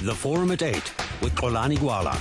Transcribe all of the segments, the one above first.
The Forum at 8 with Xolani Gwala.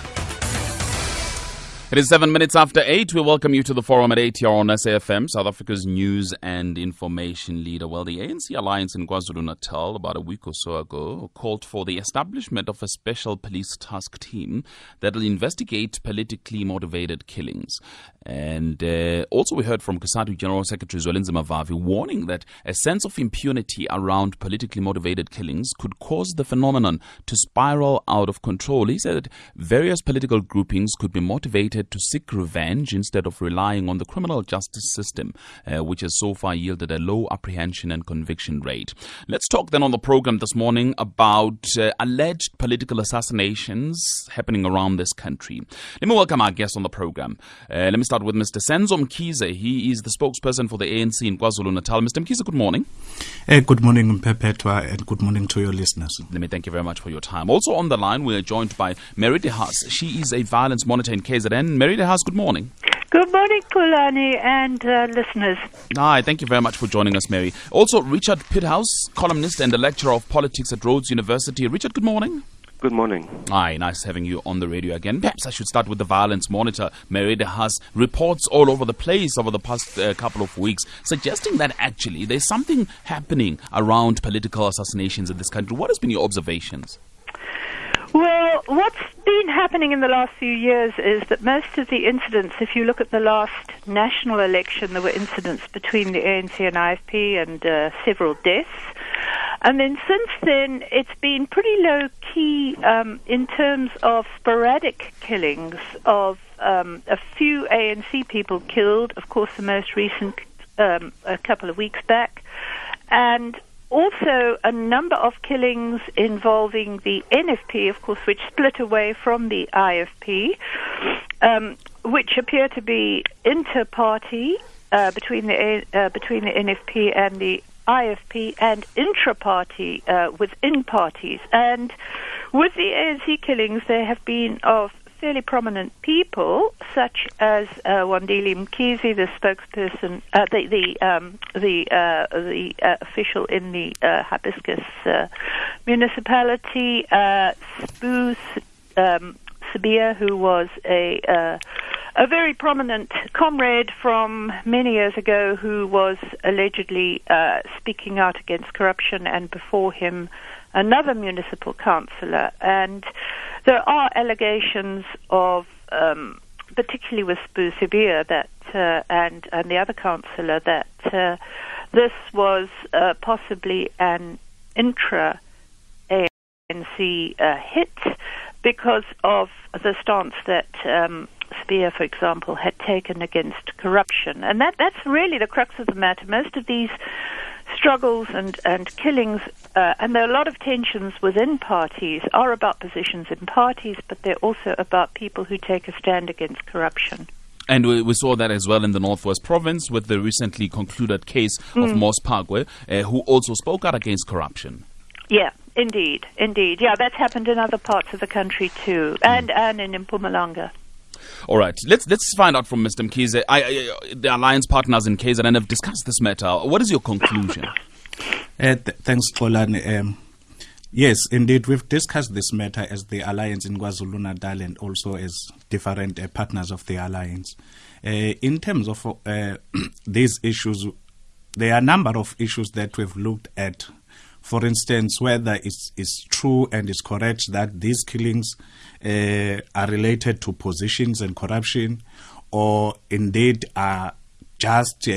It is 7 minutes after 8. We welcome you to the Forum at 8 here on SAFM, South Africa's news and information leader. Well, the ANC Alliance in KwaZulu-Natal about a week or so ago called for the establishment of a special police task team that will investigate politically motivated killings. And also we heard from COSATU General Secretary Zwelinzima Vavi warning that a sense of impunity around politically motivated killings could cause the phenomenon to spiral out of control. He said various political groupings could be motivated to seek revenge instead of relying on the criminal justice system, which has so far yielded a low apprehension and conviction rate. Let's talk then on the program this morning about alleged political assassinations happening around this country. Let me welcome our guest on the program. Let me start with Mr. Senzo Mkhize. He is the spokesperson for the ANC in KwaZulu-Natal. Mr. Mkhize, good morning. Good morning, Perpetua, and good morning to your listeners. Let me thank you very much for your time. Also on the line, we are joined by Mary de Haas. She is a violence monitor in KZN. Mary de Haas, good morning. Good morning, Xolani and listeners. Hi, thank you very much for joining us, Mary. Also, Richard Pithouse, columnist and a lecturer of politics at Rhodes University. Richard, good morning. Good morning. Hi, nice having you on the radio again. Perhaps I should start with the violence monitor. Mary de Haas, reports all over the place over the past couple of weeks suggesting that actually there's something happening around political assassinations in this country. What has been your observations? Well, what's been happening in the last few years is that most of the incidents, if you look at the last national election, there were incidents between the ANC and IFP and several deaths. And then since then, it's been pretty low-key in terms of sporadic killings of a few ANC people killed, of course the most recent a couple of weeks back, and also a number of killings involving the NFP, of course, which split away from the IFP, which appear to be inter-party between the NFP and the IFP, and intra-party within parties. And with the ANC killings, there have been of fairly prominent people, such as Wandile Mkhize, the spokesperson, the official in the Hibiscus municipality, Sbu Sabia, who was a very prominent comrade from many years ago who was allegedly speaking out against corruption, and before him another municipal councillor. And there are allegations of, particularly with Sbu Sabia, that and the other councillor, that this was possibly an intra-ANC hit because of the stance that Spear, for example, had taken against corruption. And that's really the crux of the matter. Most of these struggles and killings, and there are a lot of tensions within parties, are about positions in parties, but they're also about people who take a stand against corruption. And we saw that as well in the Northwest Province with the recently concluded case of Mos Phagwe, who also spoke out against corruption. Yeah. Indeed. Yeah, that's happened in other parts of the country too, and in Mpumalanga. All right, let's find out from Mr. Mkhize. The alliance partners in KZN have discussed this matter. What is your conclusion? Thanks, Xolani. Yes, indeed, we've discussed this matter as the alliance in KwaZulu-Natal and also as different partners of the alliance. In terms of these issues, there are a number of issues that we've looked at. For instance, whether it's true and it's correct that these killings are related to positions and corruption, or indeed are just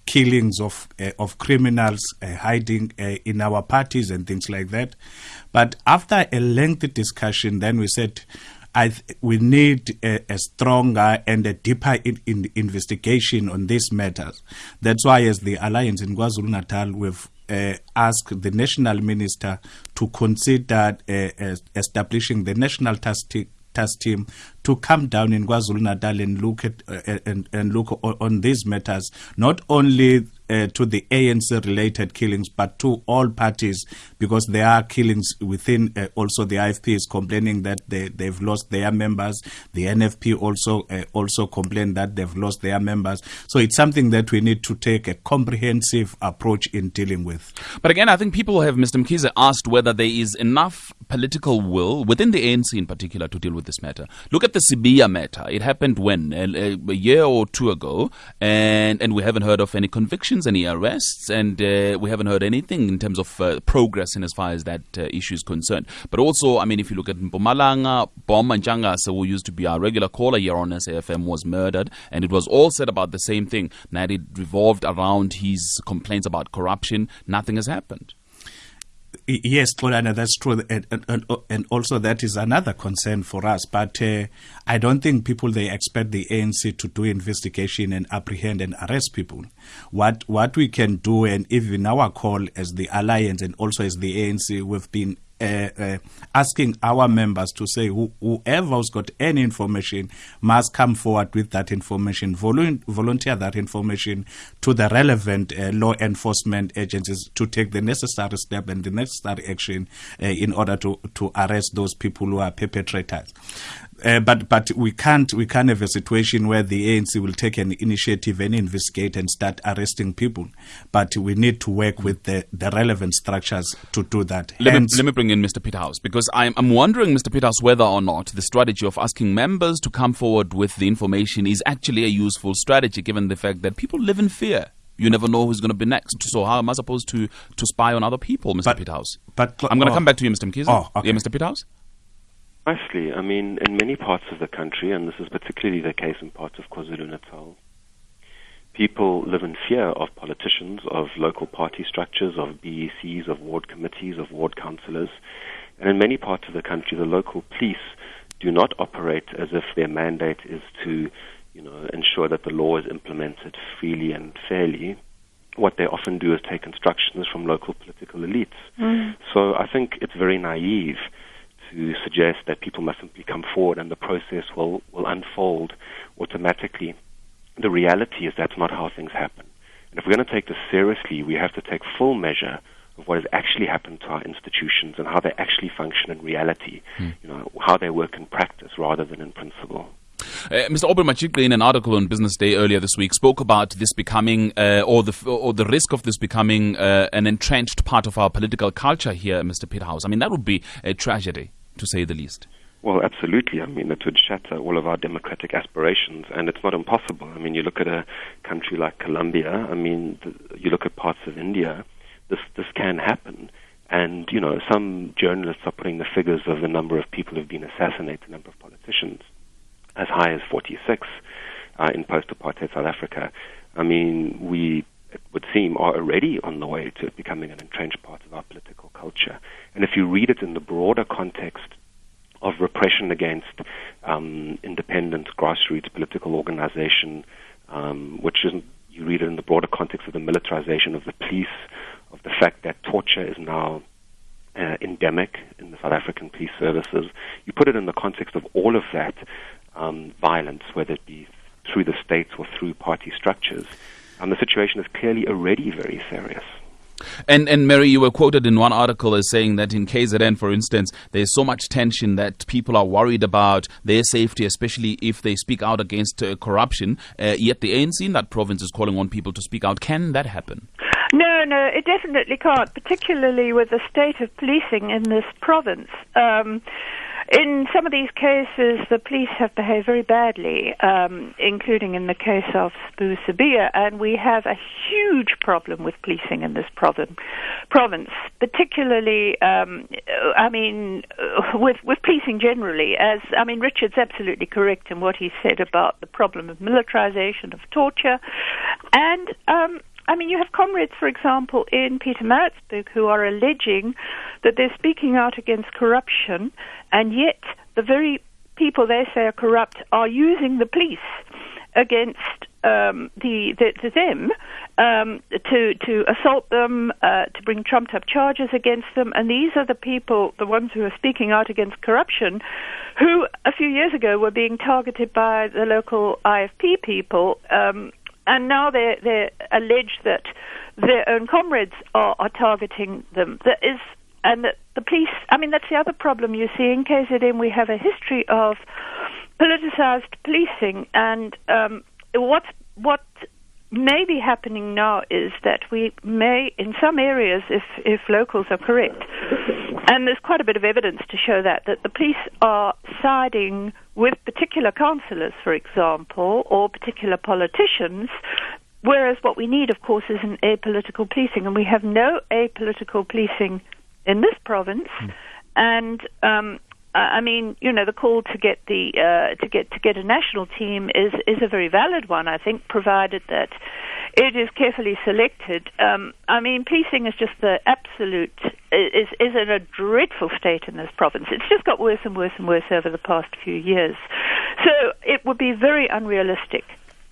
killings of criminals hiding in our parties and things like that. But after a lengthy discussion, then we said we need a stronger and a deeper investigation on these matters. That's why, as the alliance in KwaZulu-Natal, we've ask the national minister to consider establishing the national task team to come down in KwaZulu-Natal and look at and look on these matters, not only to the ANC-related killings, but to all parties, because there are killings within also the IFP is complaining that they've lost their members. The NFP also complained that they've lost their members. So it's something that we need to take a comprehensive approach in dealing with. But again, I think people have, Mr. Mkhize, asked whether there is enough political will within the ANC in particular to deal with this matter. Look at the Sibiya matter. It happened when? A year or two ago, and we haven't heard of any convictions, any arrests, and we haven't heard anything in terms of progress in as far as that issue is concerned. But also, I mean, if you look at Mpumalanga, Bom Manjangasa, who used to be our regular caller here on SAFM, was murdered, and it was all said about the same thing, that it revolved around his complaints about corruption. Nothing has happened. Yes, Xolani, that's true, and also that is another concern for us. But I don't think people, they expect the ANC to do investigation and apprehend and arrest people. What we can do, and even our call as the Alliance and also as the ANC, we've been asking our members to say whoever's got any information must come forward with that information, volunteer that information to the relevant law enforcement agencies to take the necessary step and the necessary action in order to arrest those people who are perpetrators. But we can't have a situation where the ANC will take an initiative and investigate and start arresting people. But we need to work with the relevant structures to do that. Let me bring in Mr. Peterhouse, because I'm wondering, Mr. Peterhouse, whether or not the strategy of asking members to come forward with the information is actually a useful strategy, given the fact that people live in fear. You never know who's going to be next. So how am I supposed to spy on other people, Mr. Peterhouse? But I'm going to come back to you, Mr. Mkhize. Okay. Yeah, Mr. Peterhouse? Precisely. I mean, in many parts of the country, and this is particularly the case in parts of KwaZulu-Natal, people live in fear of politicians, of local party structures, of BECs, of ward committees, of ward councillors. And in many parts of the country, the local police do not operate as if their mandate is to, ensure that the law is implemented freely and fairly. What they often do is take instructions from local political elites. So I think it's very naive to suggest that people must simply come forward and the process will unfold automatically. The reality is that's not how things happen. And if we're going to take this seriously, we have to take full measure of what has actually happened to our institutions and how they actually function in reality, how they work in practice rather than in principle. Mr. Aubrey Machikwe, in an article on Business Day earlier this week, spoke about this becoming, or the risk of this becoming an entrenched part of our political culture here, Mr. Peterhouse. I mean, that would be a tragedy, to say the least. Well, absolutely. I mean, it would shatter all of our democratic aspirations, and it's not impossible. I mean, you look at a country like Colombia, I mean, you look at parts of India, this can happen. And, some journalists are putting the figures of the number of people who've been assassinated, the number of politicians, as high as 46 in post-apartheid South Africa. I mean, it would seem, are already on the way to it becoming an entrenched part of our political culture. And if you read it in the broader context of repression against independent grassroots political organization, which isn't, you read it in the broader context of the militarization of the police, of the fact that torture is now endemic in the South African police services. You put it in the context of all of that violence, whether it be through the states or through party structures, the situation is clearly already very serious. And Mary, you were quoted in one article as saying that in KZN, for instance, there's so much tension that people are worried about their safety, especially if they speak out against corruption, yet the ANC in that province is calling on people to speak out. Can that happen? No, it definitely can't, particularly with the state of policing in this province. In some of these cases, the police have behaved very badly, including in the case of Sbu Sibiya, and we have a huge problem with policing in this province, particularly, with policing generally. Richard's absolutely correct in what he said about the problem of militarization, of torture, and you have comrades, for example, in Pietermaritzburg who are alleging that they're speaking out against corruption, and yet the very people they say are corrupt are using the police against them to assault them, to bring trumped-up charges against them. And these are the people, the ones who are speaking out against corruption, who a few years ago were being targeted by the local IFP people, and now they're alleged that their own comrades are targeting them. And the police, I mean, that's the other problem you see. In KZN, we have a history of politicized policing, and what may be happening now is that we may, in some areas, if locals are correct, and there's quite a bit of evidence to show that the police are siding with particular councillors, for example, or particular politicians, whereas what we need, of course, is an apolitical policing, and we have no apolitical policing in this province. And I mean, you know, the call to get a national team is a very valid one, I think, provided that it is carefully selected. I mean, policing is just the absolute is in a dreadful state in this province. It's just got worse and worse and worse over the past few years. So it would be very unrealistic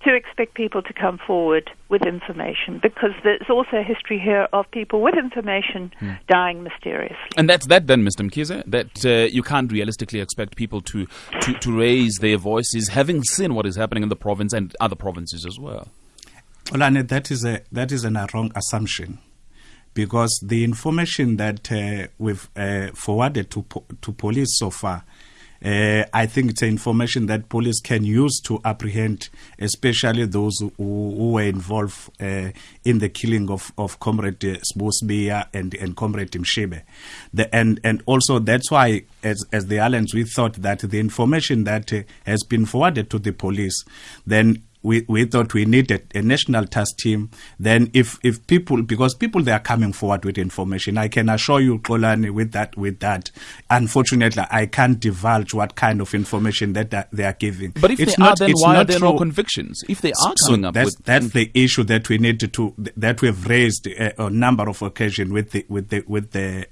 to expect people to come forward with information, because there's also a history here of people with information dying mysteriously. And that's that then, Mr. Mkhize, that you can't realistically expect people to raise their voices, having seen what is happening in the province and other provinces as well. Olane, that is a wrong assumption, because the information that we've forwarded to police so far, I think it's information that police can use to apprehend, especially those who were involved in the killing of Comrade Sbusbiya and Comrade Mshibe. And also that's why, as the Alliance, we thought that the information that has been forwarded to the police, then we thought we needed a national task team. Then if people, because people, they are coming forward with information, I can assure you, Xolani, with that, unfortunately, I can't divulge what kind of information that they are giving. But if they are, then why are there no convictions? If they are coming up with... That's the issue that we need that we've raised a number of occasions with the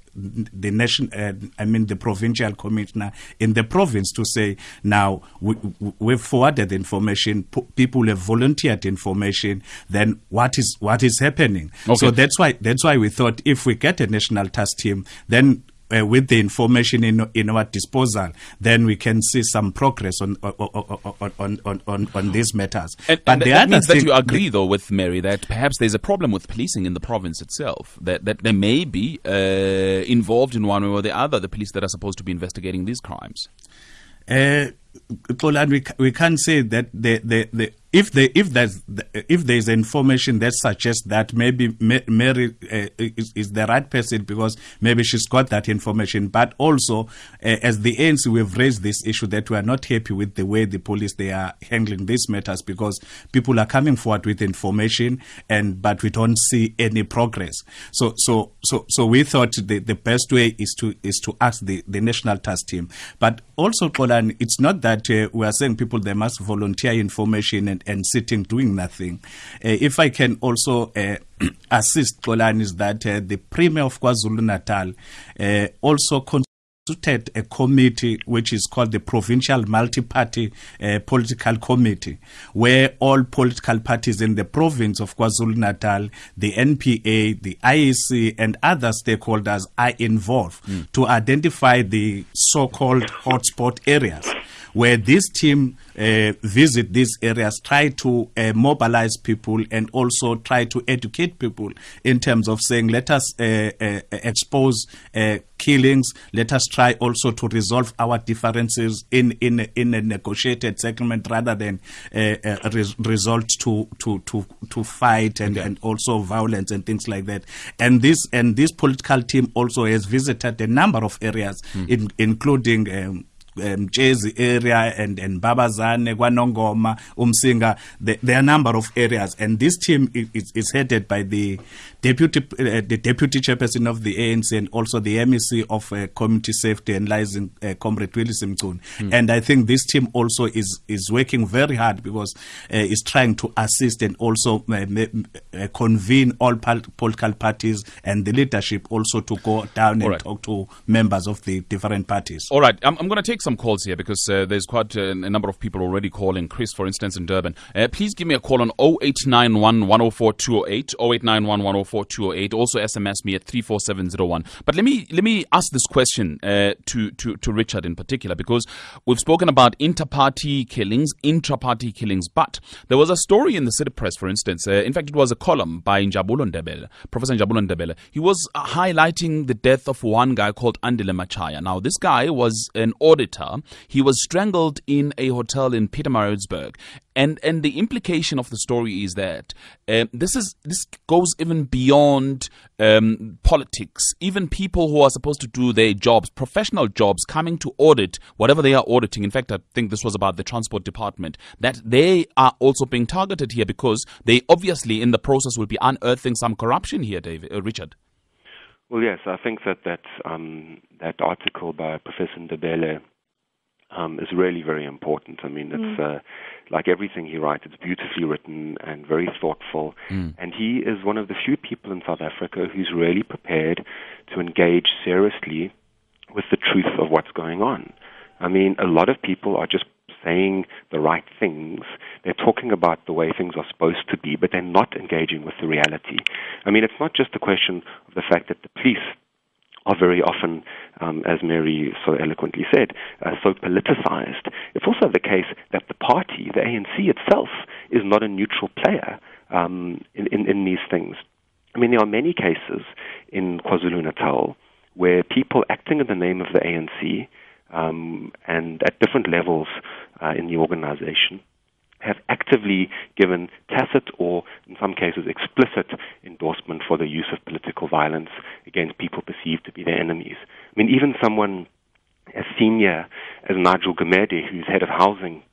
nation, the provincial commissioner in the province, to say, now we've forwarded information, people have volunteered information, then what is happening? Okay. So that's why we thought, if we get a national task team, then with the information in our disposal, then we can see some progress on these matters. But that means that you agree, though, with Mary, that perhaps there's a problem with policing in the province itself, that they may be involved in one way or the other, the police that are supposed to be investigating these crimes. We can't say that if there's information that suggests that maybe Mary is the right person, because maybe she's got that information, but also as the ANC, we've raised this issue that we are not happy with the way the police, they are handling these matters, because people are coming forward with information but we don't see any progress. So we thought the best way is to ask the national task team. But also, Polan, it's not that we are saying people, they must volunteer information and sitting doing nothing. If I can also assist, Polan, is that the Premier of KwaZulu-Natal also constituted a committee which is called the Provincial Multi-Party Political Committee, where all political parties in the province of KwaZulu-Natal, the NPA, the IEC, and other stakeholders are involved to identify the so-called hotspot areas, where this team visit these areas, try to mobilize people, and also try to educate people in terms of saying, let us expose killings, let us try also to resolve our differences in a negotiated settlement, rather than resort to fight and also violence and things like that. And this political team also has visited a number of areas, including Mjezi area and Babazane, Kwanongoma, Umsinga. There are a number of areas, and this team is headed by the the deputy chairperson of the ANC and also the MEC of Community Safety and Liaison, Comrade Willis Mchunu. And I think this team also is working very hard because is trying to assist and also convene all political parties and the leadership also to go down and talk to members of the different parties. All right, I'm going to take some calls here because there's quite a number of people already calling. Chris, for instance, in Durban. Please give me a call on 0891 104 208, 0891 104 208. Also SMS me at 34701. But let me ask this question to Richard in particular, because we've spoken about inter-party killings, intra-party killings, but there was a story in the City Press, for instance. In fact, it was a column by Professor Njabulo Ndebele. He was highlighting the death of one guy called Andile Machaya. Now, this guy was an auditor. He was strangled in a hotel in Pietermaritzburg. And the implication of the story is that this goes even beyond politics. Even people who are supposed to do their jobs, professional jobs, coming to audit whatever they are auditing. In fact, I think this was about the transport department, that they are also being targeted here because they obviously in the process will be unearthing some corruption here, Richard. Well, yes, I think that article by Professor Ndebele is really very important. I mean, it's like everything he writes, it's beautifully written and very thoughtful. And he is one of the few people in South Africa who's really prepared to engage seriously with the truth of what's going on. I mean, a lot of people are just saying the right things. They're talking about the way things are supposed to be, but they're not engaging with the reality. I mean, it's not just a question of the fact that the police are very often, as Mary so eloquently said, so politicized. It's also the case that the party, the ANC itself, is not a neutral player in these things. I mean, there are many cases in KwaZulu-Natal where people acting in the name of the ANC and at different levels in the organization have actively given tacit or, in some cases, explicit endorsement for the use of political violence against people perceived to be their enemies. I mean, even someone as senior as Nigel Gumede, who's head of housing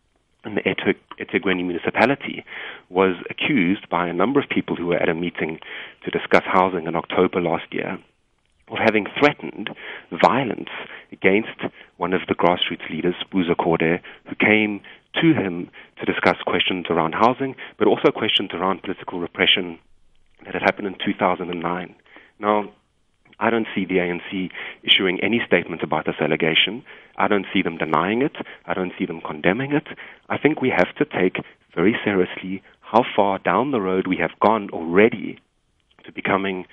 in the eThekwini municipality, was accused by a number of people who were at a meeting to discuss housing in October last year of having threatened violence against one of the grassroots leaders, Buza Kode, who came to him to discuss questions around housing, but also questions around political repression that had happened in 2009. Now, I don't see the ANC issuing any statement about this allegation. I don't see them denying it. I don't see them condemning it. I think we have to take very seriously how far down the road we have gone already to becoming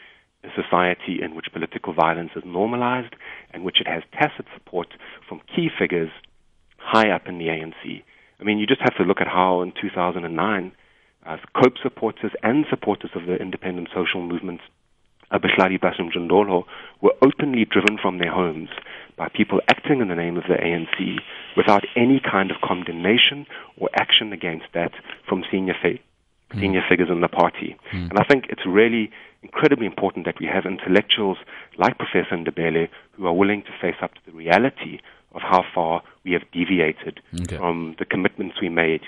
a society in which political violence is normalized and which it has tacit support from key figures high up in the ANC. I mean, you just have to look at how in 2009, COPE supporters and supporters of the independent social movements, Abahlali Basumjondolo, were openly driven from their homes by people acting in the name of the ANC without any kind of condemnation or action against that from senior figures in the party. And I think it's really incredibly important that we have intellectuals like Professor Ndebele who are willing to face up to the reality of how far we have deviated from the commitments we made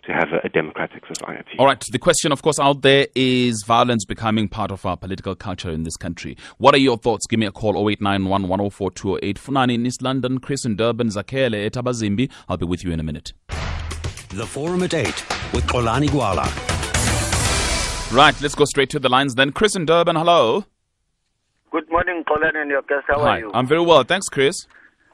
to have a democratic society. All right. The question, of course, out there is violence becoming part of our political culture in this country. What are your thoughts? Give me a call, 0891 104 208. Funani in East London, Chris in Durban, Zakele, Etabazimbi. I'll be with you in a minute. The Forum at 8 with Xolani Gwala. Right. Let's go straight to the lines then. Chris in Durban, hello. Good morning, Colin and your guest. How are you? I'm very well. Thanks, Chris.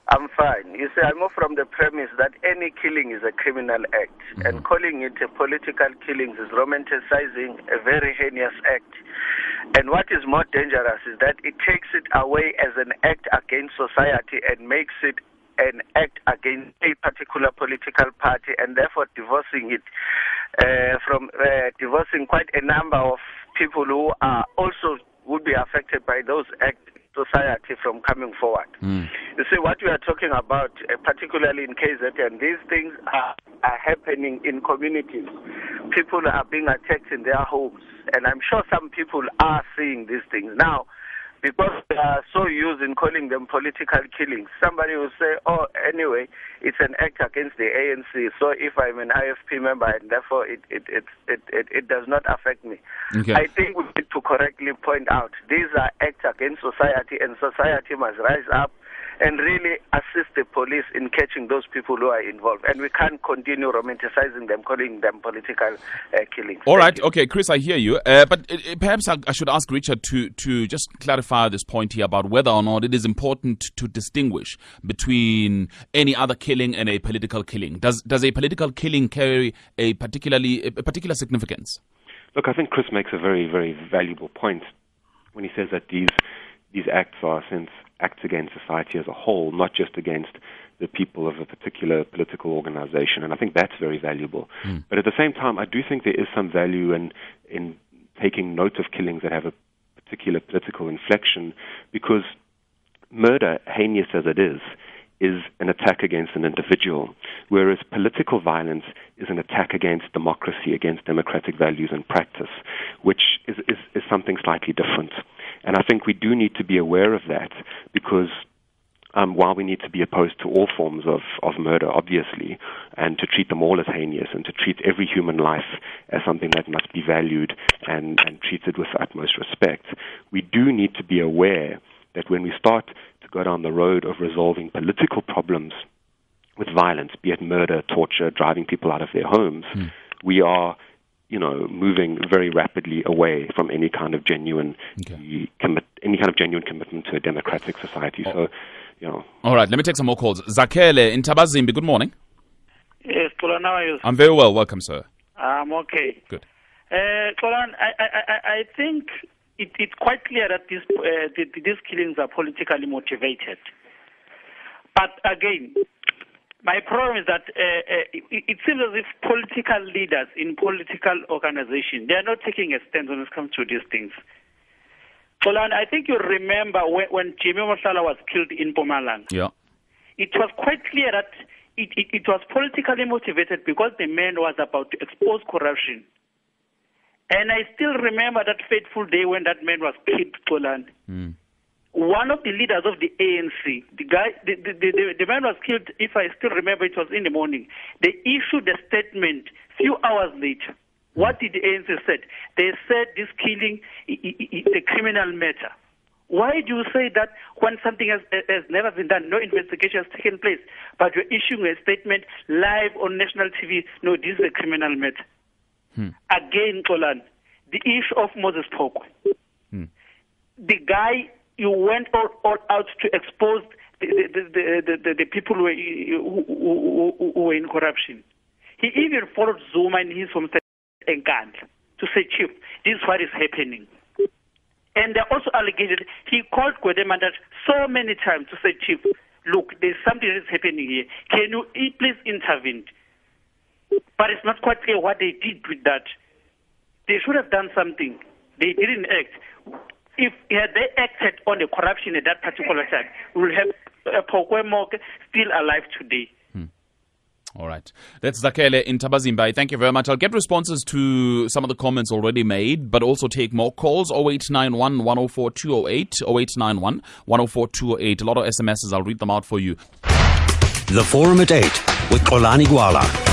I'm fine. You see, I move from the premise that any killing is a criminal act, and calling it a political killing is romanticizing a very heinous act. And what is more dangerous is that it takes it away as an act against society and makes it an act against a particular political party, and therefore divorcing it from divorcing quite a number of people who are also would be affected by those acts society from coming forward. You see, what we are talking about, particularly in KZN, these things are happening in communities. People are being attacked in their homes, and I'm sure some people are seeing these things. Now, because they are so used in calling them political killings. Somebody will say, oh, anyway, it's an act against the ANC, so if I'm an IFP member, and therefore it does not affect me. Okay. I think we need to correctly point out these are acts against society, and society must rise up and really assist the police in catching those people who are involved. And we can't continue romanticizing them, calling them political killings. All right, okay, Chris, I hear you. But perhaps I should ask Richard to just clarify this point here about whether or not it is important to distinguish between any other killing and a political killing. Does a political killing carry a particular significance? Look, I think Chris makes a very, very valuable point when he says that these acts are, since acts against society as a whole, not just against the people of a particular political organization. And I think that's very valuable. But at the same time, I do think there is some value in taking note of killings that have a particular political inflection, because murder, heinous as it is an attack against an individual, whereas political violence is an attack against democracy, against democratic values and practice, which is something slightly different. And I think we do need to be aware of that, because while we need to be opposed to all forms of murder, obviously, and to treat them all as heinous, and to treat every human life as something that must be valued and treated with utmost respect, we do need to be aware that when we start to go down the road of resolving political problems with violence, be it murder, torture, driving people out of their homes, we are, moving very rapidly away from any kind of genuine commitment to a democratic society. So, All right, let me take some more calls. Zakele in Tabazimbi, good morning. Yes, Tolan, how are you? I'm very well, welcome, sir. I'm okay. Good. Tolan, I think it's quite clear that these killings are politically motivated. But again, my problem is that it seems as if political leaders in political organizations, they are not taking a stand when it comes to these things. Tolan, I think you remember when Jimmy Mosala was killed in Mpumalanga. Yeah. It was quite clear that it was politically motivated because the man was about to expose corruption. And I still remember that fateful day when that man was killed, Tolan. One of the leaders of the ANC, the man was killed, if I still remember, it was in the morning. They issued a statement few hours later. What did the ANC said? They said this killing is a criminal matter. Why do you say that when something has never been done, no investigation has taken place, but you're issuing a statement live on national TV, no, this is a criminal matter? Again, Tolan, the issue of Moses Pokwe. The guy, you went all out to expose the people who were in corruption. He even followed Zuma in his homestead to say, Chief, this is what is happening. And there are also allegations. He called Gwedemandat so many times to say, Chief, look, there's something that is happening here. Can you please intervene? But it's not quite clear what they did with that. They should have done something. They didn't act. If they acted on the corruption at that particular time, we will have Pokwe Moke still alive today. All right. That's Zakele in Tabazimbi. Thank you very much. I'll get responses to some of the comments already made, but also take more calls. 0891 104 208, 0891 104 208. A lot of SMSs. I'll read them out for you. The Forum at 8 with Xolani Gwala.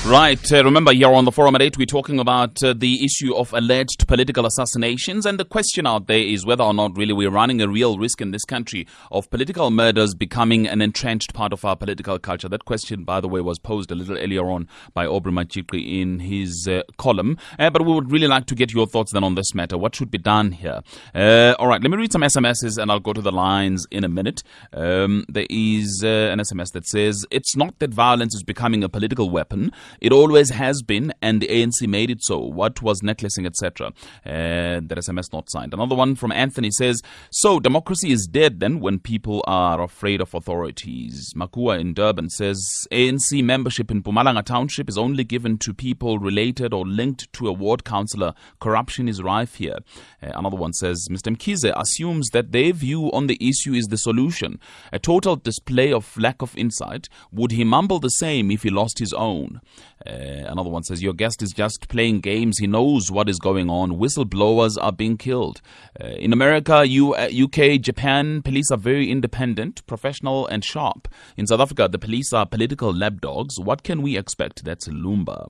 Right. Remember, here on the Forum at 8, we're talking about the issue of alleged political assassinations. And the question out there is whether or not really we're running a real risk in this country of political murders becoming an entrenched part of our political culture. That question, by the way, was posed a little earlier on by Aubrey Machikri in his column. But we would really like to get your thoughts then on this matter. What should be done here? All right. Let me read some SMSs and I'll go to the lines in a minute. There is an SMS that says, it's not that violence is becoming a political weapon. It always has been, and the ANC made it so. What was necklacing, etc.? That SMS not signed. Another one from Anthony says, so democracy is dead then when people are afraid of authorities. Makua in Durban says, ANC membership in Mpumalanga Township is only given to people related or linked to a ward councillor. Corruption is rife here. Another one says, Mr. Mkhize assumes that their view on the issue is the solution. A total display of lack of insight. Would he mumble the same if he lost his own? Another one says, your guest is just playing games. He knows what is going on. Whistleblowers are being killed. In America, UK, Japan, police are very independent, professional and sharp. In South Africa, the police are political lapdogs. What can we expect? That's Lumba.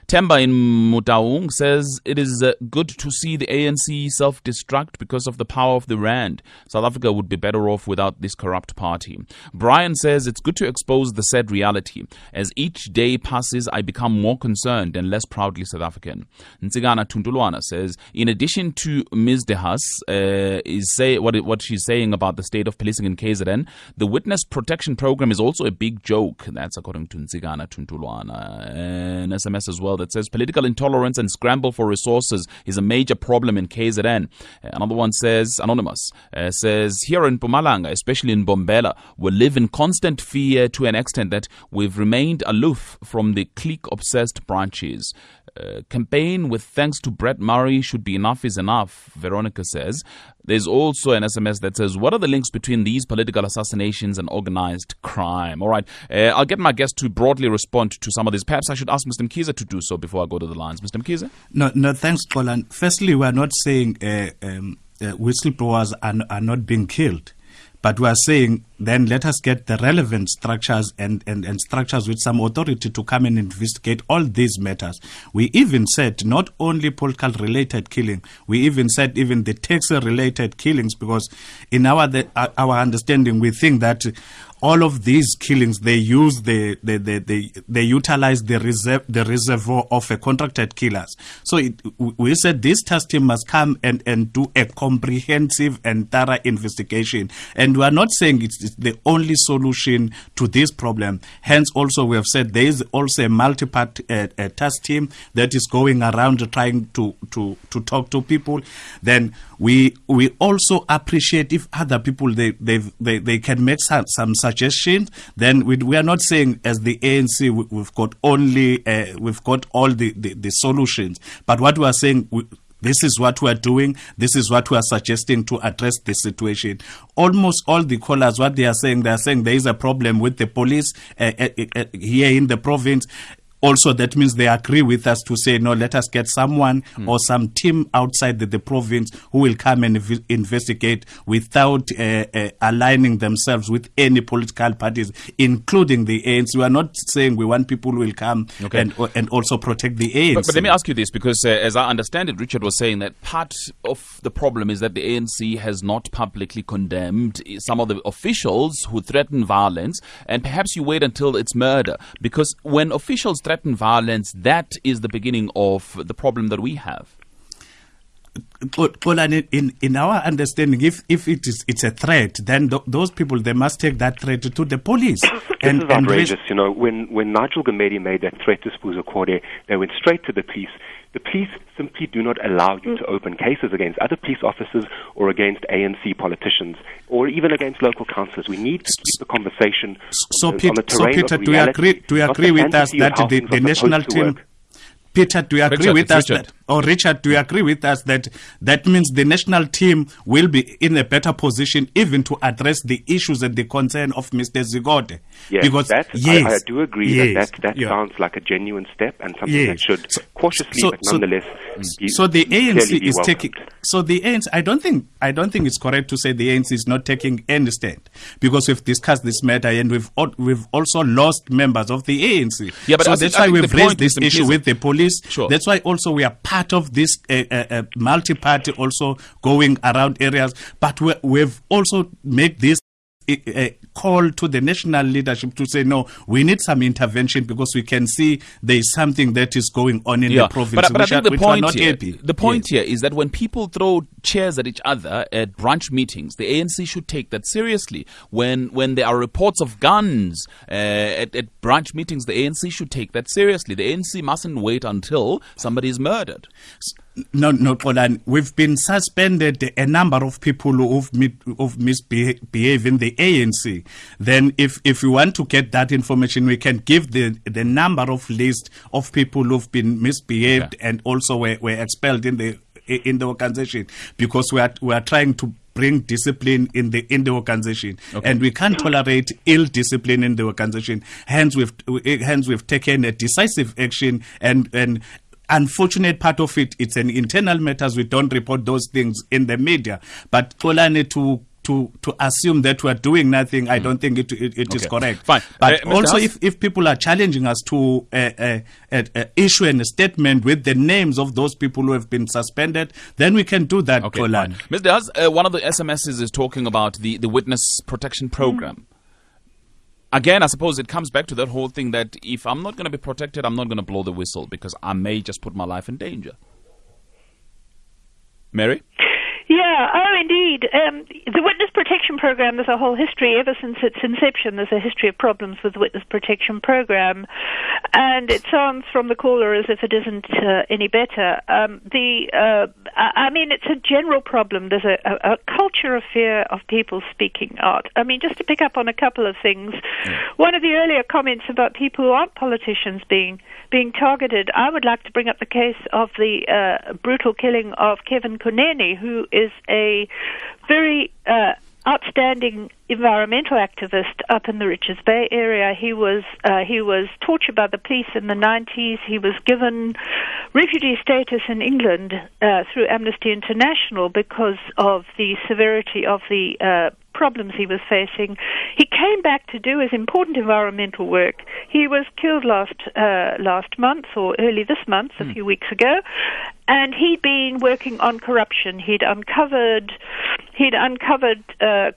Temba in Mutaung says, it is good to see the ANC self-destruct because of the power of the rand. South Africa would be better off without this corrupt party. Brian says, it's good to expose the sad reality. As each day passes, I become more concerned and less proudly South African. Nsigana Tuntulwana says, in addition to Ms. Dehas, what she's saying about the state of policing in KZN, the witness protection program is also a big joke. That's according to Nsigana Tuntulwana. An SMS as well that says, political intolerance and scramble for resources is a major problem in KZN. Another one says, anonymous, says, here in Mpumalanga, especially in Bombela, we live in constant fear to an extent that we've remained aloof from the clique-obsessed branches. Campaign with thanks to Brett Murray should be enough is enough, Veronica says. There's also an SMS that says, what are the links between these political assassinations and organized crime? All right, I'll get my guest to broadly respond to some of these. Perhaps I should ask Mr. Mkhize to do so before I go to the lines. Mr. Mkhize? No, thanks, Colin. Firstly, we're not saying whistleblowers are not being killed. But we are saying, then let us get the relevant structures and structures with some authority to come and investigate all these matters. We even said not only political related killing, we even said even the taxi related killings, because in our understanding, we think that all of these killings, they use they utilize the reservoir of a contracted killers. So we said this task team must come and do a comprehensive and thorough investigation. And we are not saying it's the only solution to this problem. Hence, also we have said there is also a multi-part task team that is going around trying to talk to people. Then we also appreciate if other people they can make some suggestions. Then we are not saying as the ANC we've got all the solutions, but what we are saying, this is what we are doing. This is what we are suggesting to address the situation. Almost all the callers, what they are saying there is a problem with the police here in the province. Also, that means they agree with us to say, no, let us get someone or some team outside the province who will come and investigate without aligning themselves with any political parties, including the ANC. We are not saying we want people who will come and also protect the ANC. But let me ask you this, because as I understand it, Richard was saying that part of the problem is that the ANC has not publicly condemned some of the officials who threaten violence, and perhaps you wait until it's murder, because when officials threaten violence, that is the beginning of the problem that we have. In our understanding, if it's a threat, then those people, they must take that threat to the police. This is outrageous. You know, when Nigel Gamedi made that threat to Spuzo Kode, they went straight to the police. The police simply do not allow you to open cases against other police officers or against ANC politicians or even against local councillors. We need to keep the conversation on the terrain Peter, of reality, do you agree with us that the national team... Peter, do you agree with us that, or Richard, do you agree with us that that means the national team will be in a better position even to address the issues and the concern of Mr. Zigote? Yes, because, I do agree that sounds like a genuine step and something that should cautiously, but nonetheless, so the ANC is welcomed. taking. So the ANC, I don't think it's correct to say the ANC is not taking any stand, because we've discussed this matter and we've also lost members of the ANC. Yeah, but so that's why we've raised this issue with the police. Sure. That's why also we are part of this multi-party also going around areas. But we've also made this call to the national leadership to say, no, we need some intervention because we can see there is something that is going on in the province. But I think the point here is that when people throw chairs at each other at branch meetings, the ANC should take that seriously. When there are reports of guns at branch meetings, the ANC should take that seriously. The ANC mustn't wait until somebody is murdered. No, Colin. We've been suspended a number of people who've misbehaved in the ANC. Then if we want to get that information, we can give the number of list of people who've been misbehaved and also were expelled in the organization, because we are trying to bring discipline in the organization, and we can't tolerate ill discipline in the organization. Hence, we've taken a decisive action, and unfortunate part of it, it's an internal matters. We don't report those things in the media, but Kolani to assume that we're doing nothing, I don't think it is correct. Fine. But also, House? if people are challenging us to issue a statement with the names of those people who have been suspended, then we can do that, Kolani. Mr. House, one of the SMSs is talking about the witness protection program. Again, I suppose it comes back to that whole thing that if I'm not going to be protected, I'm not going to blow the whistle because I may just put my life in danger. Mary? Yeah, indeed. The Witness Protection Program, there's a whole history. Ever since its inception, there's a history of problems with the Witness Protection Program. And it sounds from the caller as if it isn't any better. It's a general problem. There's a culture of fear of people speaking out. I mean, just to pick up on a couple of things. One of the earlier comments about people who aren't politicians being targeted, I would like to bring up the case of the brutal killing of Kevin Kunene, who is a very outstanding environmental activist up in the Richards Bay area. He was tortured by the police in the 90s. He was given refugee status in England through Amnesty International because of the severity of the problems he was facing. He came back to do his important environmental work. He was killed last month, or early this month, a few weeks ago, and he'd been working on corruption. He'd uncovered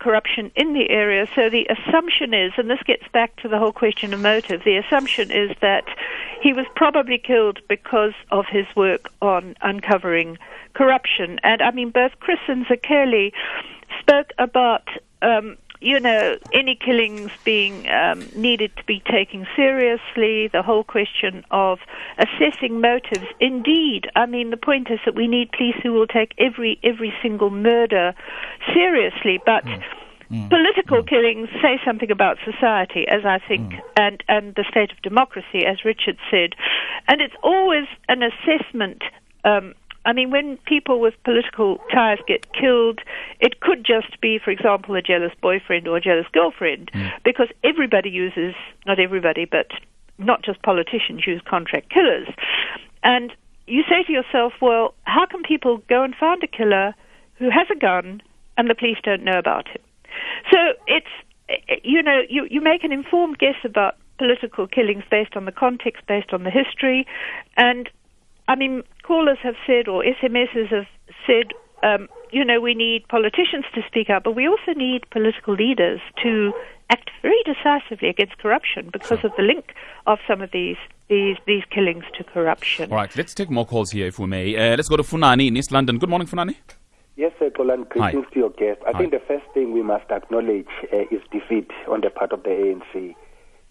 corruption in the area. So the assumption is, and this gets back to the whole question of motive, the assumption is that he was probably killed because of his work on uncovering corruption. And I mean, both Chris and Zakeli spoke about any killings being needed to be taken seriously, the whole question of assessing motives. Indeed, I mean, the point is that we need police who will take every single murder seriously, but political killings say something about society, as I think, and the state of democracy, as Richard said. And it's always an assessment. I mean, when people with political ties get killed, it could just be, for example, a jealous boyfriend or a jealous girlfriend, because everybody uses, not everybody, but not just politicians use contract killers. And you say to yourself, well, how can people go and find a killer who has a gun and the police don't know about him? So it's, you make an informed guess about political killings based on the context, based on the history, and I mean, callers have said, or SMSs have said, we need politicians to speak up, but we also need political leaders to act very decisively against corruption because of the link of some of these killings to corruption. All right, let's take more calls here, if we may. Let's go to Funani in East London. Good morning, Funani. Yes, Golan, greetings to your guest. I think the first thing we must acknowledge is defeat on the part of the ANC.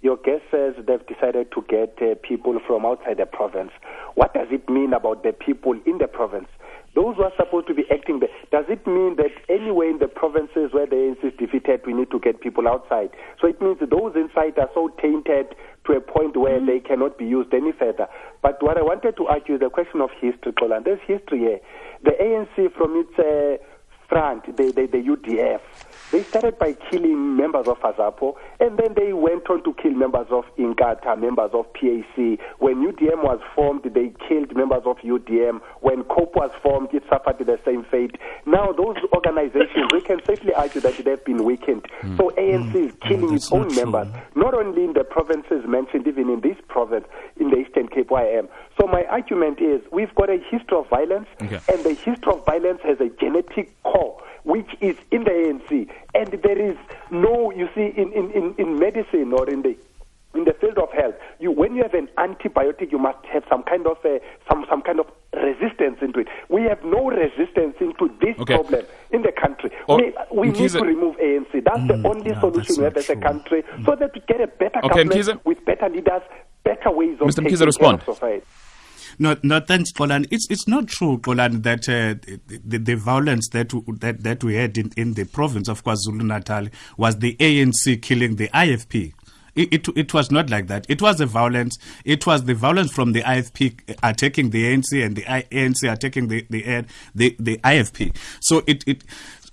Your guest says they've decided to get people from outside the province. What does it mean about the people in the province? Those who are supposed to be acting there, does it mean that anywhere in the provinces where the ANC is defeated, we need to get people outside? So it means those inside are so tainted to a point where they cannot be used any further. But what I wanted to argue is the question of history, Golan. There's history here. The ANC from its front, the UDF, they started by killing members of AZAPO, and then they went on to kill members of Inkatha, members of PAC. When UDM was formed, they killed members of UDM. When COPE was formed, it suffered the same fate. Now, those organizations, we can safely argue that they've been weakened. So ANC is killing its own members, not only in the provinces mentioned, even in this province, in the Eastern Cape where I am. So my argument is, we've got a history of violence, and the history of violence has a genetic core, which is in the ANC. And there is no, you see, in medicine or in the field of health, when you have an antibiotic, you must have some kind of some kind of resistance into it. We have no resistance into this problem in the country. We need to remove ANC. That's the only solution we have as a country, so that we get a better government with better leaders, better ways of taking care of society. No, thanks, Golan. It's not true, Golan, that the violence that we had in the province of KwaZulu-Natal was the ANC killing the IFP. It was not like that. It was the violence. It was the violence from the IFP attacking the ANC and the ANC attacking the IFP. So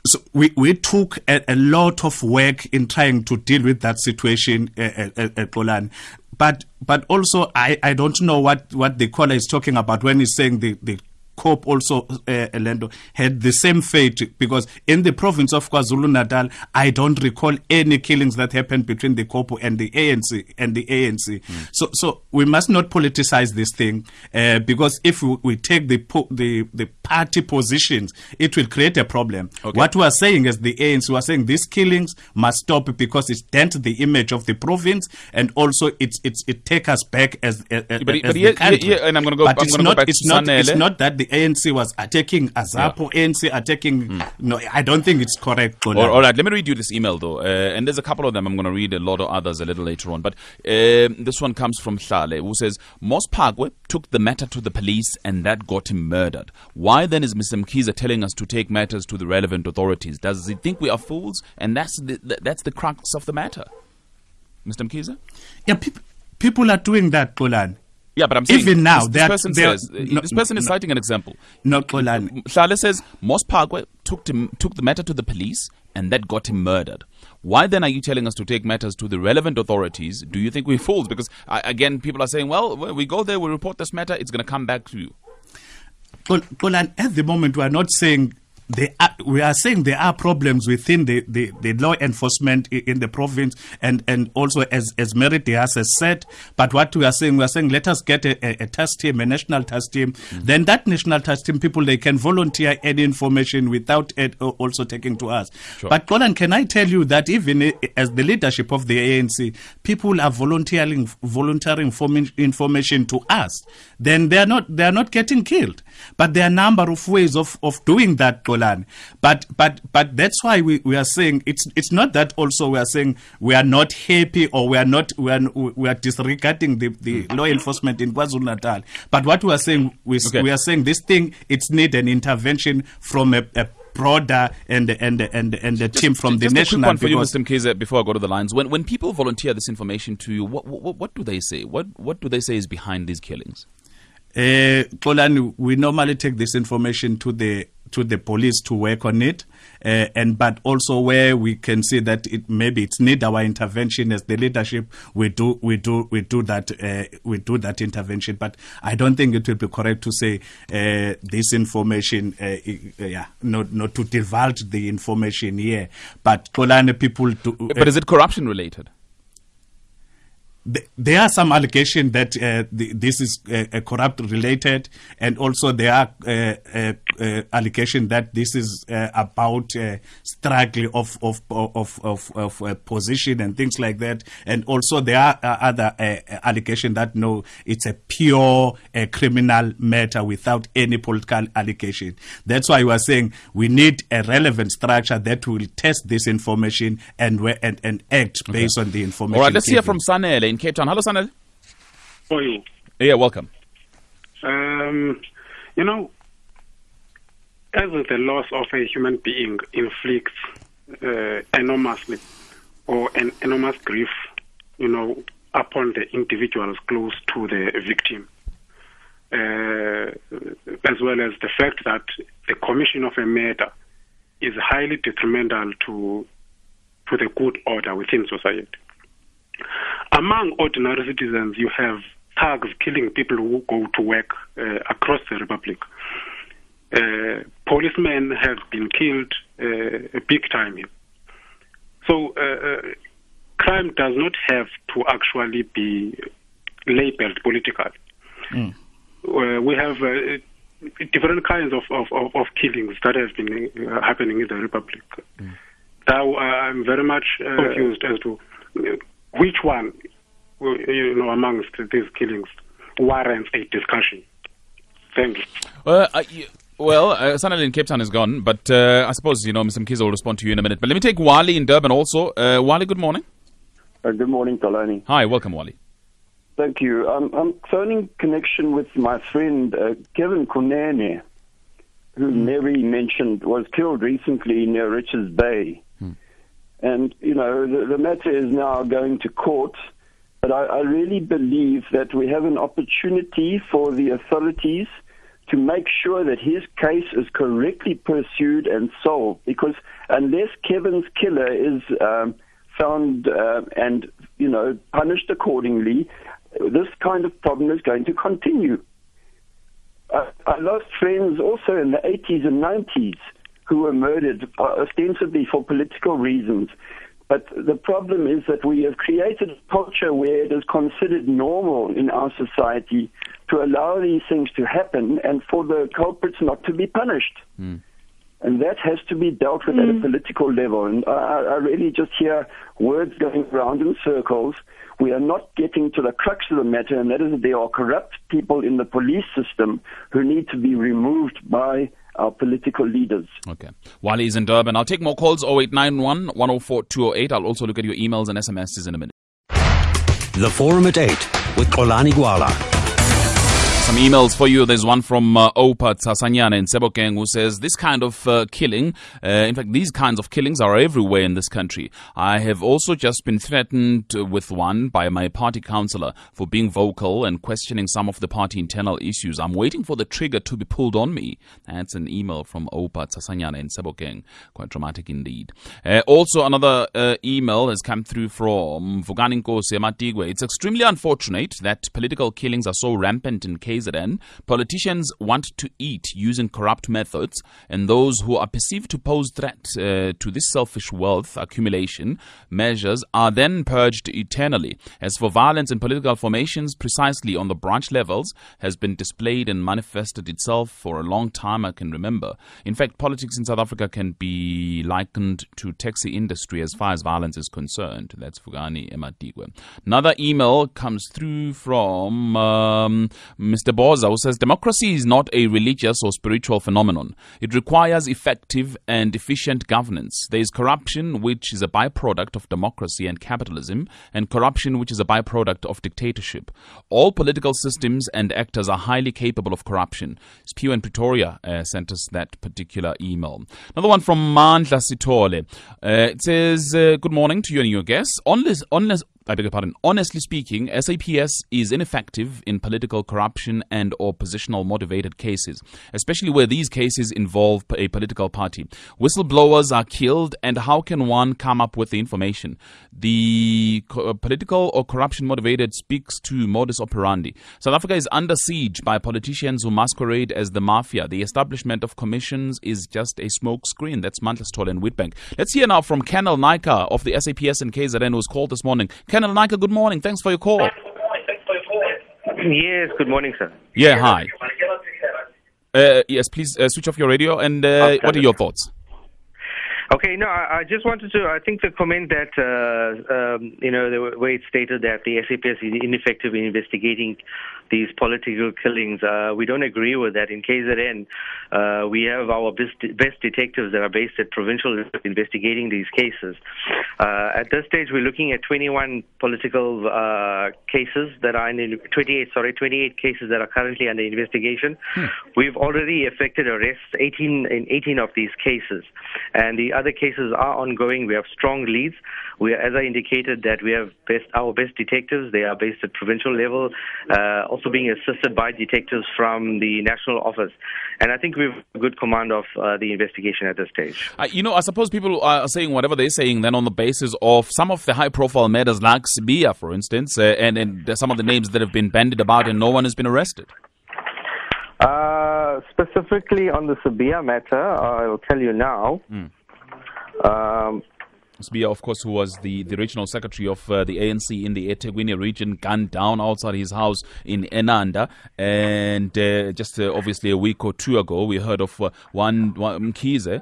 So we took a lot of work in trying to deal with that situation, Polan. But also I don't know what the caller is talking about when he's saying the COP also, Lendo, had the same fate, because in the province of KwaZulu-Natal, I don't recall any killings that happened between the COP and the ANC. So we must not politicize this thing, because if we take the party positions, it will create a problem. Okay. What we are saying as the ANC, we are saying these killings must stop because it dent the image of the province, and also it take us back as the country. And I'm going to go. But it's not that the ANC was attacking Azapo, ANC attacking. No, I don't think it's correct. All right, let me read you this email though, and there's a couple of them. I'm going to read a lot of others a little later on, but this one comes from Hlale, who says Mos Phagwe took the matter to the police and that got him murdered. Why then is Mr. Mkhize telling us to take matters to the relevant authorities? Does he think we are fools? And that's the crux of the matter, Mr. Mkhize. Yeah, people are doing that, Polan. Yeah, but I'm saying even now this person is citing an example. No, Polan. Hlale says Mos Phagwe took the matter to the police and that got him murdered. Why then are you telling us to take matters to the relevant authorities? Do you think we're fools? Because again, people are saying, well, we go there, we report this matter, it's going to come back to you. Polan, at the moment, we are not saying we are saying there are problems within the law enforcement in the province, and also as Mary Diaz has said. But what we are saying let us get a task team, a national task team. Then that national task team, people, they can volunteer any information without it also taking to us. Sure. But Polan, can I tell you that even as the leadership of the ANC, people are volunteering information to us. Then they are not getting killed. But there are a number of ways of doing that, Polan. But that's why we are saying it's not that also we are saying we are not happy or we are disregarding the law enforcement in KwaZulu-Natal. But what we are saying we are saying this thing, it's need an intervention from a broader and the team from the national. A quick one for you, Mr. Mkhize, before I go to the lines. When people volunteer this information to you, what do they say? What do they say is behind these killings? Polan, we normally take this information to the police to work on it, but also where we can see that maybe it's need our intervention as the leadership, we do that intervention. But I don't think it will be correct to say this information, not to divulge the information here. But Polan, people do. But is it corruption related? There are some allegations that this is corrupt related, and also there are allegations that this is about struggle of position and things like that. And also there are other allegations that no, it's a pure criminal matter without any political allegation. That's why we are saying we need a relevant structure that will test this information and act based on the information. All right, let's hear from Sanele in Cape Town. Hello, Sanel. How are you? Yeah, welcome. As the loss of a human being inflicts enormously or an enormous grief, upon the individuals close to the victim, as well as the fact that the commission of a murder is highly detrimental to the good order within society. Among ordinary citizens, you have thugs killing people who go to work across the Republic. Policemen have been killed big time here. So crime does not have to actually be labeled politically. We have different kinds of killings that have been happening in the Republic. Now I'm very much confused as to which one, amongst these killings warrants a discussion. Thank you. Sanel in Cape Town is gone, but I suppose, Mr. Mkhize will respond to you in a minute. But let me take Wally in Durban also. Wally, good morning. Good morning, Tolani. Hi, welcome, Wally. Thank you. I'm phoning connection with my friend Kevin Kunene, who Mary mentioned was killed recently near Richards Bay. And, the matter is now going to court. But I really believe that we have an opportunity for the authorities to make sure that his case is correctly pursued and solved. Because unless Kevin's killer is found and punished accordingly, this kind of problem is going to continue. I lost friends also in the 80s and 90s who were murdered ostensibly for political reasons. But the problem is that we have created a culture where it is considered normal in our society to allow these things to happen and for the culprits not to be punished. And that has to be dealt with at a political level. And I really just hear words going around in circles. We are not getting to the crux of the matter, and that is that there are corrupt people in the police system who need to be removed by our political leaders. Okay. Wally is in Durban. I'll take more calls, 0891 104 208. I'll also look at your emails and SMSs in a minute. The Forum at 8 with Xolani Gwala. Some emails for you. There's one from Opa Tsasanyana in Sebokeng who says, this kind of killing, in fact, these kinds of killings are everywhere in this country. I have also just been threatened with one by my party councillor for being vocal and questioning some of the party internal issues. I'm waiting for the trigger to be pulled on me. That's an email from Opa Tsasanyana in Sebokeng. Quite dramatic indeed. Also, another email has come through from Vugani Nkosi Matigwe. It's extremely unfortunate that political killings are so rampant in KZN. Politicians want to eat using corrupt methods, and those who are perceived to pose threat to this selfish wealth accumulation measures are then purged eternally. As for violence in political formations, precisely on the branch levels, has been displayed and manifested itself for a long time I can remember. In fact, politics in South Africa can be likened to taxi industry as far as violence is concerned. That's Fugani Ematigwe. Another email comes through from Mr. Boza, who says, democracy is not a religious or spiritual phenomenon. It requires effective and efficient governance. There is corruption, which is a byproduct of democracy and capitalism, and corruption, which is a byproduct of dictatorship. All political systems and actors are highly capable of corruption. Spew in Pretoria sent us that particular email. Another one from Mandla Sitole. It says, good morning to you and your guests. Honestly speaking, SAPS is ineffective in political corruption and or positional motivated cases, especially where these cases involve a political party. Whistleblowers are killed, and how can one come up with the information? The political or corruption motivated speaks to modus operandi. South Africa is under siege by politicians who masquerade as the mafia. The establishment of commissions is just a smoke screen. That's Mantlestol and Witbank. Let's hear now from Colonel Naika of the SAPS in KZN, who's called this morning. Colonel Naika, good morning. Thanks for your call. Yes, good morning, sir. Yeah, hi. Yes, please switch off your radio. And what are your thoughts? Okay, no, I just wanted to, I think the comment that, the way it stated that the SAPS is ineffective in investigating these political killings, we don't agree with that. In KZN, we have our best detectives that are based at provincial level investigating these cases. At this stage, we're looking at 21 political cases that are 28 cases that are currently under investigation. We've already effected arrests in 18 of these cases, and the other cases are ongoing. We have strong leads. As I indicated, that we have our best detectives. They are based at provincial level, also being assisted by detectives from the national office. And I think we have a good command of the investigation at this stage. I suppose people are saying whatever they're saying then on the basis of some of the high-profile matters like Sibia, for instance, and some of the names that have been bandied about and no one has been arrested. Specifically on the Sibia matter, I'll tell you now. Sibia, of course, who was the regional secretary of the ANC in the eThekwini region, gunned down outside his house in Enanda. And just obviously a week or two ago, we heard of one Mkhize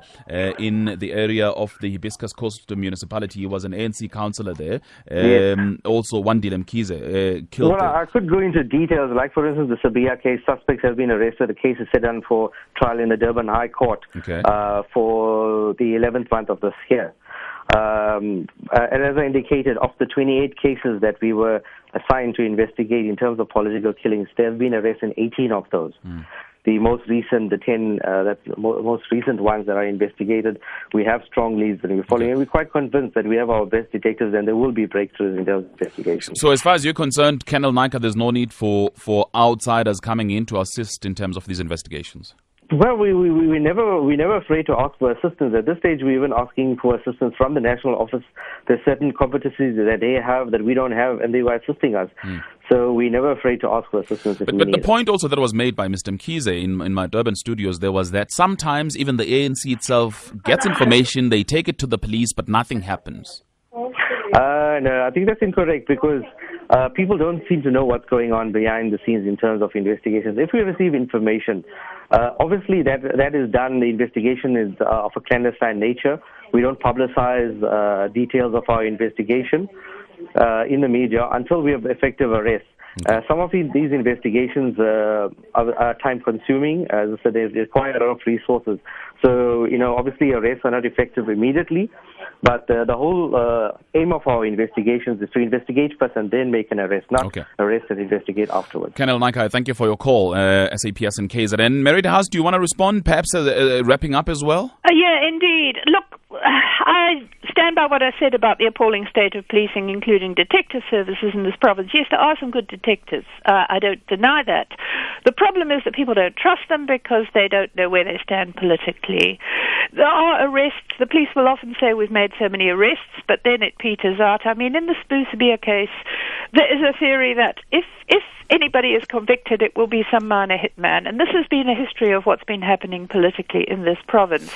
in the area of the Hibiscus Coast municipality. He was an ANC councillor there. Yes. Also, one Dile Mkhize killed. Well, I could go into details. Like, for instance, the Sibia case, suspects have been arrested. The case is set down for trial in the Durban High Court for the 11th month of this year. And as I indicated, of the 28 cases that we were assigned to investigate in terms of political killings, there have been arrests in 18 of those. the most recent, most recent ones that are investigated. We have strong leads that we're following, and we're quite convinced that we have our best detectives, and there will be breakthroughs in those investigations. So, as far as you're concerned, Colonel Naika, there's no need for outsiders coming in to assist in terms of these investigations. Well, we're never afraid to ask for assistance. At this stage, we're even asking for assistance from the National Office. There's certain competencies that they have that we don't have, and they were assisting us. So we're never afraid to ask for assistance. But the point also that was made by Mr. Mkhize in my Durban studios, there was that sometimes even the ANC itself gets information, they take it to the police, but nothing happens. No, I think that's incorrect, because people don't seem to know what's going on behind the scenes in terms of investigations. If we receive information, obviously that is done. The investigation is of a clandestine nature. We don't publicize details of our investigation in the media until we have effective arrests. Some of these investigations are time-consuming. As I said, they require a lot of resources. So, obviously arrests are not effective immediately, but the whole aim of our investigations is to investigate first and then make an arrest, not arrest and investigate afterwards. Colonel Naika, thank you for your call, SAPS and KZN. Merida House, do you want to respond, perhaps wrapping up as well? Yeah, indeed. Look, I stand by what I said about the appalling state of policing, including detective services in this province. Yes, there are some good detectives. I don't deny that. The problem is that people don't trust them because they don't know where they stand politically. There are arrests. The police will often say we've made so many arrests, but then it peters out. I mean, in the Spoosabia case, there is a theory that if anybody is convicted, it will be some minor hitman. And this has been a history of what's been happening politically in this province.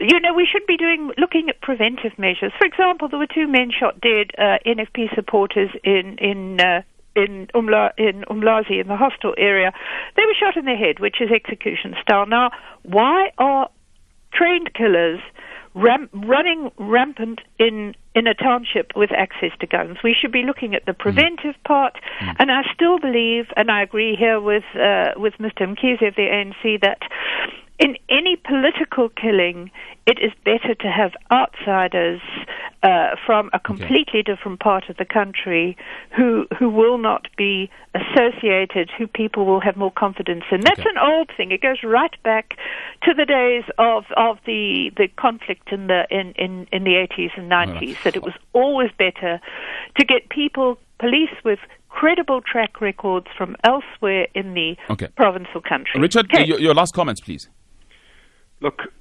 We should be looking at preventive measures. For example, there were 2 men shot dead, NFP supporters in Umlazi, in the hostel area. They were shot in the head, which is execution style. Now, why are trained killers running rampant in a township with access to guns? We should be looking at the preventive part, and I still believe, and I agree here with Mr. Mkhize of the ANC, that in any political killing, it is better to have outsiders from a completely different part of the country who will not be associated, who people will have more confidence in. That's an old thing. It goes right back to the days of the conflict in the 80s and 90s. That it was always better to get police with credible track records from elsewhere in the province or country. Richard, your last comments, please. Look,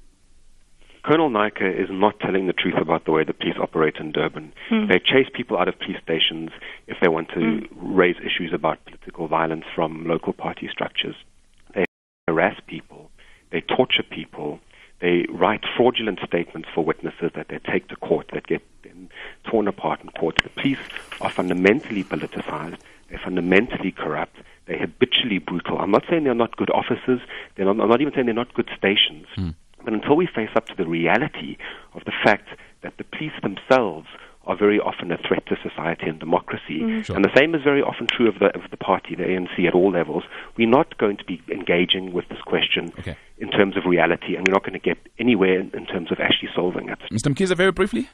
Colonel Naika is not telling the truth about the way the police operate in Durban. They chase people out of police stations if they want to raise issues about political violence from local party structures. They harass people. They torture people. They write fraudulent statements for witnesses that they take to court, that get them torn apart in court. The police are fundamentally politicized. They're fundamentally corrupt. They're habitually brutal. I'm not saying they're not good officers. I'm not even saying they're not good stations. But until we face up to the reality of the fact that the police themselves are very often a threat to society and democracy, and the same is very often true of the party, the ANC, at all levels, we're not going to be engaging with this question in terms of reality, and we're not going to get anywhere in terms of actually solving it. Mr. Mkhize, very briefly.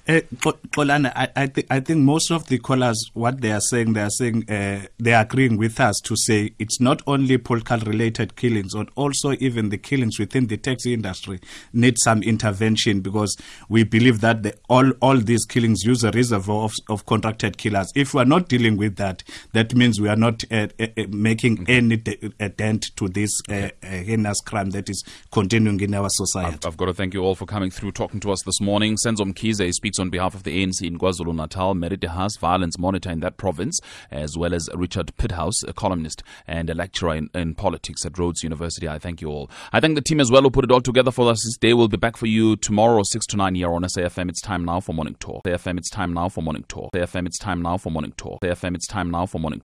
Xolani, I think most of the callers, what they are saying, they are agreeing with us to say it's not only political-related killings, but also even the killings within the taxi industry need some intervention, because we believe that all these killings use a reservoir of contracted killers. If we are not dealing with that, that means we are not making any dent to this heinous crime that is continuing in our society. I've got to thank you all for coming through, talking to us this morning. Senzo Mkhize speaks on behalf of the ANC in KwaZulu-Natal, Merida House, violence monitor in that province, as well as Richard Pithouse, a columnist and a lecturer in politics at Rhodes University. I thank you all. I thank the team as well who put it all together for us this day. We'll be back for you tomorrow, 6 to 9 here on SAFM. It's time now for Morning Talk. SAFM, it's time now for Morning Talk. SAFM, it's time now for Morning Talk. SAFM, it's time now for Morning Talk.